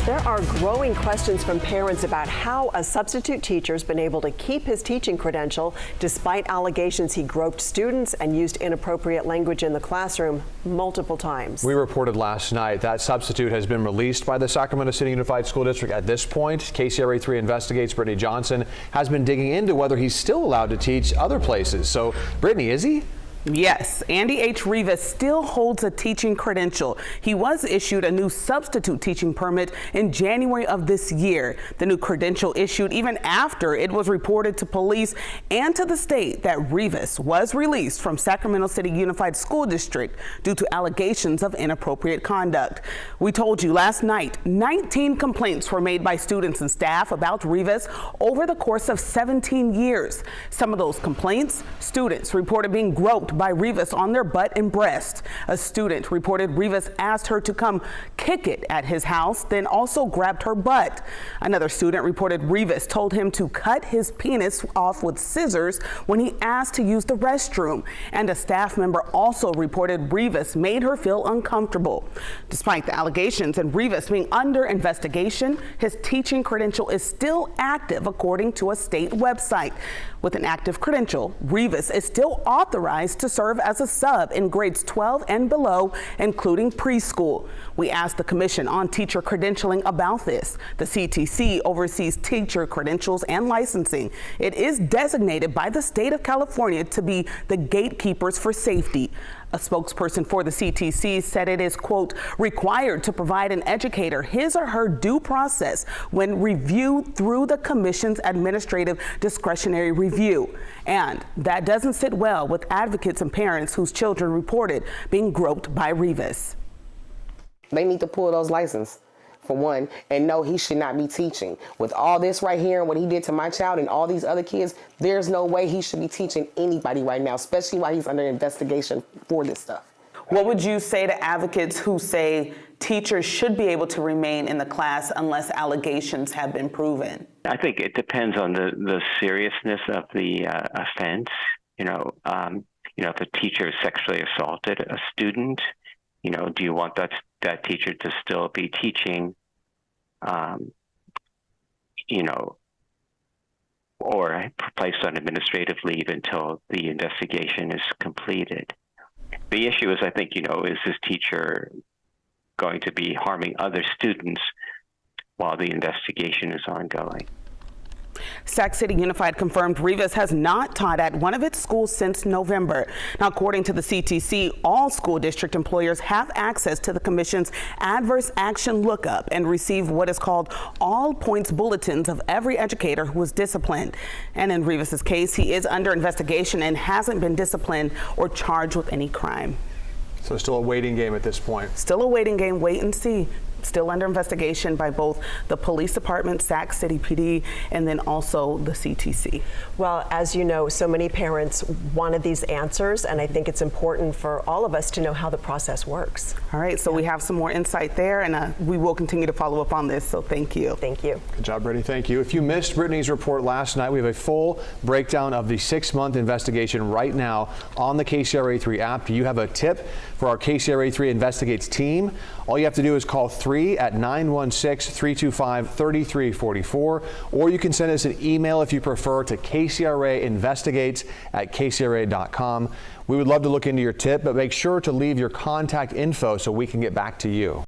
There are growing questions from parents about how a substitute teacher's been able to keep his teaching credential despite allegations he groped students and used inappropriate language in the classroom multiple times. We reported last night that substitute has been released by the Sacramento City Unified School District. At this point, KCRA 3 Investigates Brittany Johnson has been digging into whether he's still allowed to teach other places. So, Brittany, is he? Yes, Andy H. Rivas still holds a teaching credential. He was issued a new substitute teaching permit in January of this year. The new credential issued even after it was reported to police and to the state that Rivas was released from Sacramento City Unified School District due to allegations of inappropriate conduct. We told you last night, 19 complaints were made by students and staff about Rivas over the course of 17 years. Some of those complaints, students reported being groped by Rivas on their butt and breast. A student reported Rivas asked her to come kick it at his house, then also grabbed her butt. Another student reported Rivas told him to cut his penis off with scissors when he asked to use the restroom. And a staff member also reported Rivas made her feel uncomfortable. Despite the allegations and Rivas being under investigation, his teaching credential is still active according to a state website. With an active credential, Rivas is still authorized to serve as a sub in grades 12 and below, including preschool. We asked the Commission on Teacher Credentialing about this. The CTC oversees teacher credentials and licensing. It is designated by the state of California to be the gatekeepers for safety. A spokesperson for the CTC said it is, quote, required to provide an educator his or her due process when reviewed through the Commission's administrative discretionary review. And that doesn't sit well with advocates and parents whose children reported being groped by Rivas. They need to pull those licenses, for one, and no, he should not be teaching. With all this right here and what he did to my child and all these other kids, there's no way he should be teaching anybody right now, especially while he's under investigation for this stuff. What would you say to advocates who say teachers should be able to remain in the class unless allegations have been proven? I think it depends on the seriousness of the offense. If a teacher sexually assaulted a student, do you want that teacher to still be teaching, or placed on administrative leave until the investigation is completed? The issue is, I think, is this teacher going to be harming other students while the investigation is ongoing? Sac City Unified confirmed Rivas has not taught at one of its schools since November. Now, according to the CTC, all school district employers have access to the Commission's adverse action lookup and receive what is called all points bulletins of every educator who was disciplined. And in Rivas's case, he is under investigation and hasn't been disciplined or charged with any crime. So still a waiting game at this point. Still a waiting game, wait and see. Still under investigation by both the police department, Sac City PD, and then also the CTC. Well, as you know, so many parents wanted these answers, and I think it's important for all of us to know how the process works. All right, so we have some more insight there, and we will continue to follow up on this, so thank you. Thank you. Good job, Brittany. Thank you. If you missed Brittany's report last night, we have a full breakdown of the 6-month investigation right now on the KCRA 3 app. Do you have a tip for our KCRA 3 Investigates team? All you have to do is call 3 at 916-325-3344, or you can send us an email if you prefer to kcrainvestigates@kcra.com. We would love to look into your tip, but make sure to leave your contact info so we can get back to you.